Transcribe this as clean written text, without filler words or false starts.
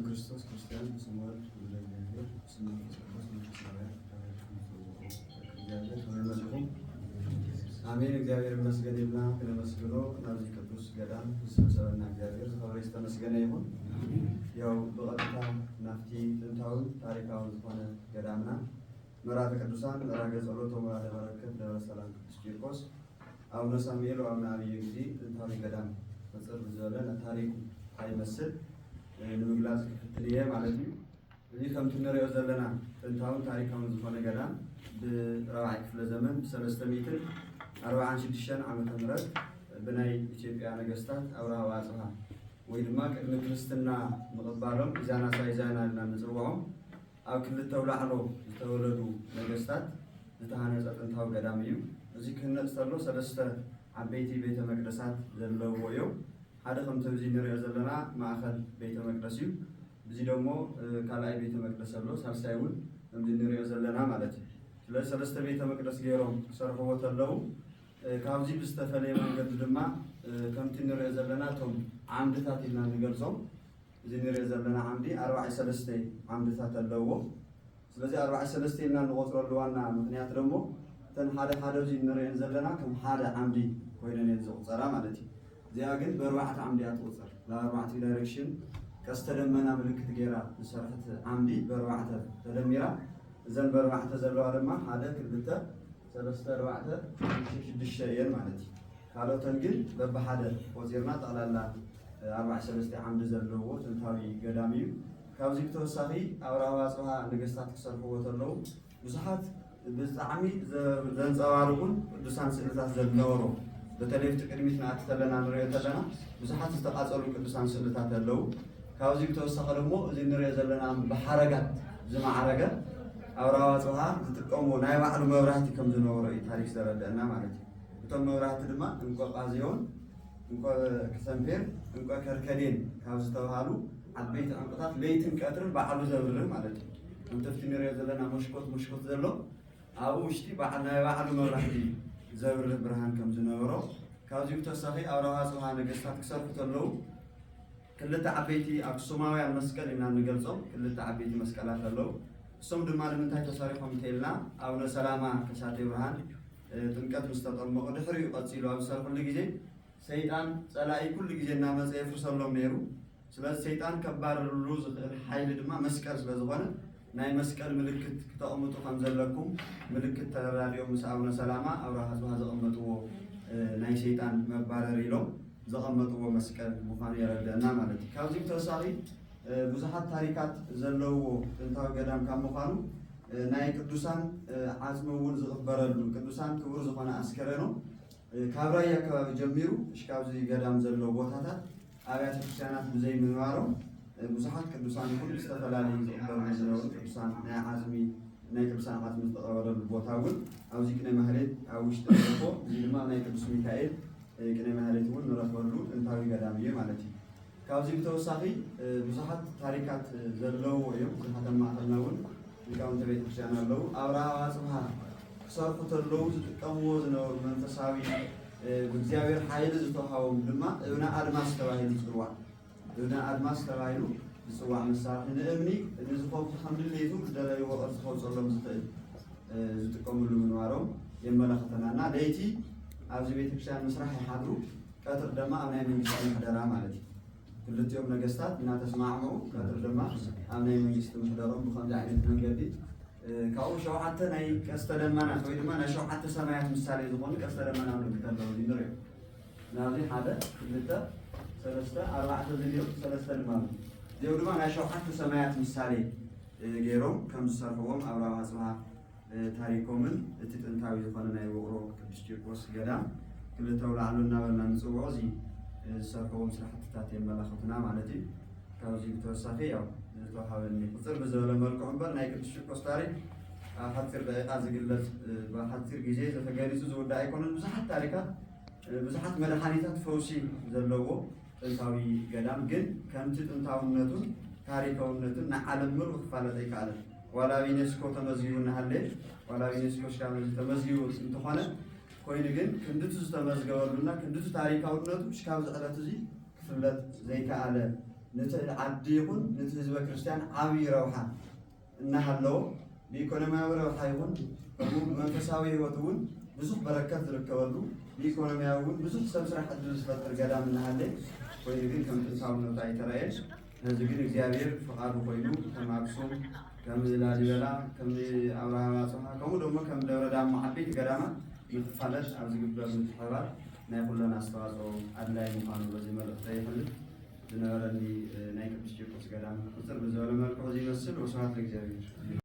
ክርስቶስ ክርስቲያን ስሙን ለእግዚአብሔር ስሙን ክርስቶስ ክርስቲያን አሜን። እግዚአብሔር ይመስገን ይብላ ከመስግኖ ናዚ ቅዱስ ገዳም ስብሰባና እግዚአብሔር ዘፈረስ ተመስገነ ይሁን። ያው በቀጥታ ናፍቲ ጥንታዊ ታሪካዊ ዝኾነ ገዳምና መራተ ቅዱሳን መራገ ጸሎት ወመራተ በረከት ደብረ ሰላም ቅዱስ ቂርቆስ አቡነ ሳሙኤል ወአቡነ አብይ ጊዜ ጥንታዊ ገዳም መጽር ዘለለ ታሪኩ አይመስል ንምግላጽ ክፍትልየ ማለት እዩ። እዚ ከምቲ ንሪኦ ዘለና ጥንታዊ ታሪካዊ ዝኾነ ገዳም ብ4ይ ክፍለ ዘመን 346 ዓመተ ምህረት ብናይ ኢትዮጵያ ነገስታት አብርሃ ወአጽብሃ ወይ ድማ ቅድሚ ክርስትና ምቕባሎም ኢዛና ሳይዛና ኢልና ንፅውዖም ኣብ ክልተ ኣውላዕሎ ዝተወለዱ ነገስታት ዝተሃነፀ ጥንታዊ ገዳም እዩ። እዚ ክህነፅ ተሎ 3 ዓበይቲ ቤተ መቅደሳት ዘለውዎ እዮም። ሓደ ከምቲ እዚ ንሪኦ ዘለና ማእኸል ቤተ መቅደስ እዩ። እዚ ደግሞ ካልኣይ ቤተ መቅደስ ኣሎ፣ ሳልሳይ እውን ከምዚ ንሪኦ ዘለና ማለት እዩ። ስለዚ 3 ቤተ መቅደስ ገይሮም ክሰርሕዎ ተለዉ ካብዚ ብዝተፈለየ መንገዲ ድማ ከምቲ ንሪኦ ዘለና እቶም ዓምድታት ኢልና ንገልፆም እዚ ንሪኦ ዘለና ዓምዲ 43 ዓምድታት ኣለዎ። ስለዚ 43 ኢልና ንቆፅረሉ ዋና ምክንያት ደግሞ እተን ሓደ ሓደ እዚ ንሪአን ዘለና ከም ሓደ ዓምዲ ኮይነን እየን ዝቁፀራ ማለት እዩ። እዚኣ ግን ብ4 ዓምዲ እያ ትቁፀር። ብ4 ዳይሬክሽን ቀስተ ደመና ምልክት ገይራ ዝሰርሐት ዓምዲ ብ4 ተደሚራ እዘን ብ4 ዘለዋ ድማ 1 2 3 4 6 እየን ማለት እዩ። ካልኦተን ግን በብሓደ ቆፂርና ጠቕላላ 43 ዓምዲ ዘለዎ ጥንታዊ ገዳም እዩ። ካብዚ ብተወሳኺ አብርሃ ወአጽብሃ ነገስታት ክሰርሕዎ ተለዉ ብዙሓት ብጣዕሚ ዘንፀባርቁን ቅዱሳን ስእልታት ዝነበሮ በተለይ እቲ ቅድሚት ንኣቲ ተለና ንሪኦ ተለና ብዙሓት ዝተቃፀሉ ቅዱሳን ስእልታት ኣለዉ። ካብዚ ብተወሳኺ ደግሞ እዚ ንሪኦ ዘለና ብሓረጋት ዝማዕረገ አብርሃ ወአጽብሃ ዝጥቀምዎ ናይ ባዕሉ መብራህቲ ከም ዝነበሮ እዩ ታሪክ ዘረድአና ማለት እዩ። እቶም መብራህቲ ድማ እንቋ ጳዚዮን፣ እንቋ ክሰምፔር፣ እንቋ ከርከዴን ካብ ዝተባሃሉ ዓበይቲ ዕንቁታት ለይትን ቀትርን ባዕሉ ዘብርህ ማለት እዩ። ከምቲ ንሪኦ ዘለና መሽኮት ዘሎ ኣብኡ ውሽጢ ናይ ባዕሉ መብራህቲ ዘብርህ ብርሃን ከም ዝነበሮ ካብዚ ብተወሳኺ አብርሃ ወአጽብሃ ነገስታት ክሰርሑ ተለዉ ክልተ ዓበይቲ አክሱማውያን መስቀል ኢና ንገልፆም ክልተ ዓበይቲ መስቀላት ኣለዉ። እሶም ድማ ንምንታይ ተሰሪሖም እንተኢልና አቡነ ሰላማ ከሳቴ ብርሃን ጥምቀት ምስ ተጠመቑ ድሕሪኡ ቀፂሉ ኣብ ዝሰርሕሉ ግዜ ሰይጣን ፀላኢ ኩሉ ግዜ እናመፀ የፍርሰሎም ነይሩ። ስለዚ ሰይጣን ከባረርሉ ዝኽእል ሓይሊ ድማ መስቀል ስለዝኾነ ናይ መስቀል ምልክት ክተቐምጡ ከም ዘለኩም ምልክት ተራዲኦም ምስ አቡነ ሰላማ አብርሃ ወአጽብሃ ዘቐመጥዎ ናይ ሰይጣን መባረሪ ኢሎም ዘቐመጥዎ መስቀል ምዃኑ የረድአና ማለት እዩ። ካብዚ ብተወሳኺ ብዙሓት ታሪካት ዘለውዎ ጥንታዊ ገዳም ካብ ምዃኑ ናይ ቅዱሳን ዓፅሚ እውን ዝቕበረሉ ቅዱሳን ክቡር ዝኾነ ኣስከሬኖ ካብ ራያ ከባቢ ጀሚሩ እሽካብዚ ገዳም ዘለዎ ቦታታት ኣብያተ ክርስቲያናት ብዘይ ምንባሮም ብዙሓት ቅዱሳን ይኹን ዝተፈላለዩ ዝቕበሩ ዝነበሩ ቅዱሳን ናይ ቅዱሳን ዓፅሚ ዝተቐበረሉ ቦታ እውን ኣብዚ ቅኔ ማህሌት ኣብ ውሽጢ ረኮ እዚ ድማ ናይ ቅዱስ ሚካኤል ቅኔ ማህሌት እውን ንረክበሉ ጥንታዊ ገዳም እዩ ማለት እዩ። ካብዚ ብተወሳኺ ብዙሓት ታሪካት ዘለውዎ እዮም። ብዙሓት ማእኸልና እውን ሊቃውንተ ቤተክርስትያን ኣለዉ። አብርሃ ወአጽብሃ ክሰርሑ ተለዉ ዝጥቀምዎ ዝነበሩ መንፈሳዊ ብእግዚአብሔር ሓይሊ ዝተዋሃቦም ድማ እብነ አድማስ ተባሂሉ ዝፅዋዕ እብነ አድማስ ተባሂሉ ዝፅዋዕ መሳርሒ ንእምኒ ንዝኸውቱ ከም ድሌቱ ዝደለይዎ ቅርፂ ከውፀሎም ዝኽእል ዝጥቀምሉ ምንባሮም የመላኽተናና ለይቲ ኣብዚ ቤተክርስትያን ምስራሕ ይሓድሩ ቀትር ድማ ኣብ ናይ መንግስቲ ምሕደራ ማለት እዩ። ክልቲኦም ነገስታት እናተስማዕምዑ ቀትር ድማ ኣብ ናይ መንግስቲ ምሕደሮም ብከምዚ ዓይነት መንገዲ ካብኡ 7 ናይ ቀስተ ደመናት ወይ ድማ ናይ 7 ሰማያት ምሳሌ ዝኾኑ ቀስተ ደመና ምልክት ኣለዉ ንሪኦ ናብዚ 1 2 3 4 ዝኒኦም 3 ድማ እዚኦም ድማ ናይ 7 ሰማያት ምሳሌ ገይሮም ከም ዝሰርሕዎም አብርሃ ወአጽብሃ ታሪኮምን እቲ ጥንታዊ ዝኾነ ናይ ውቅሮ ቅዱስ ቂርቆስ ገዳም ክልተ ኣውላዕሎ እናበልና ንፅውዖ እዚ ዝሰርሕዎም ስራሕትታት የመላኽቱና ማለት እዩ። ካብዚ ብተወሳኺ ያው ዝተዋሃበኒ ቁፅር ብዝበለ መልክዑ እምበር ናይ ቅዱስ ቂርቆስ ታሪክ ኣብ ሓፂር ደቂቃ ዝግለፅ ብሓፂር ግዜ ዘተገሊፁ ዝውዳእ ኣይኮነን። ብዙሓት ታሪካት ብዙሓት መድሓኒታት ፈውሲ ዘለዎ ጥንታዊ ገዳም ግን ከምቲ ጥንታውነቱን ታሪካውነቱን ንዓለም ምሉእ ክፋለጥ ኣይከኣለን። ዋላ ዩኔስኮ ተመዝጊቡ እናሃለየ ዋላ ዩኔስኮ ሽካብ ተመዝጊቡ እንትኾነ ኮይኑ ግን ክንድቱ ዝተመዝገበሉና ክንድቱ ታሪካውነቱ ሽካብ ዝዕለት እዚ ክፍለጥ ዘይከኣለ ነቲ ዓዲ ይኹን ነቲ ህዝበ ክርስቲያን ዓብዪ ረብሓ እናሃለዎ ብኢኮኖሚያዊ ረብሓ ይኹን መንፈሳዊ ህይወት እውን ብዙሕ በረከት ዝርከበሉ ብኢኮኖሚያዊ እውን ብዙሕ ሰብ ስራሕ ዕድል ዝፈጥር ገዳም እናሃለየ ኮይኑ ግን ከም ጥንታውነቱ ኣይተረአየን። ነዚ ግን እግዚኣብሔር ፍቓዱ ኮይኑ ከም ኣክሱም ከም ላሊበላ ከም ኣብርሃ ወአጽብሃ ከምኡ ደሞ ከም ደብረ ዳሞ ዓበይቲ ገዳማት ንክፋለጥ ኣብ ዝግበር ምትሕብባር ናይ ኩለን ኣስተዋፅኦ ኣድላይ ምዃኑ በዚ መልእኽቲ ይሕልፍ ዝነበረኒ ናይ ቅዱስ ቂርቆስ ገዳም ቁፅር ብዝበለ መልክዑ ይመስል። ወስብሐት ለእግዚአብሔር።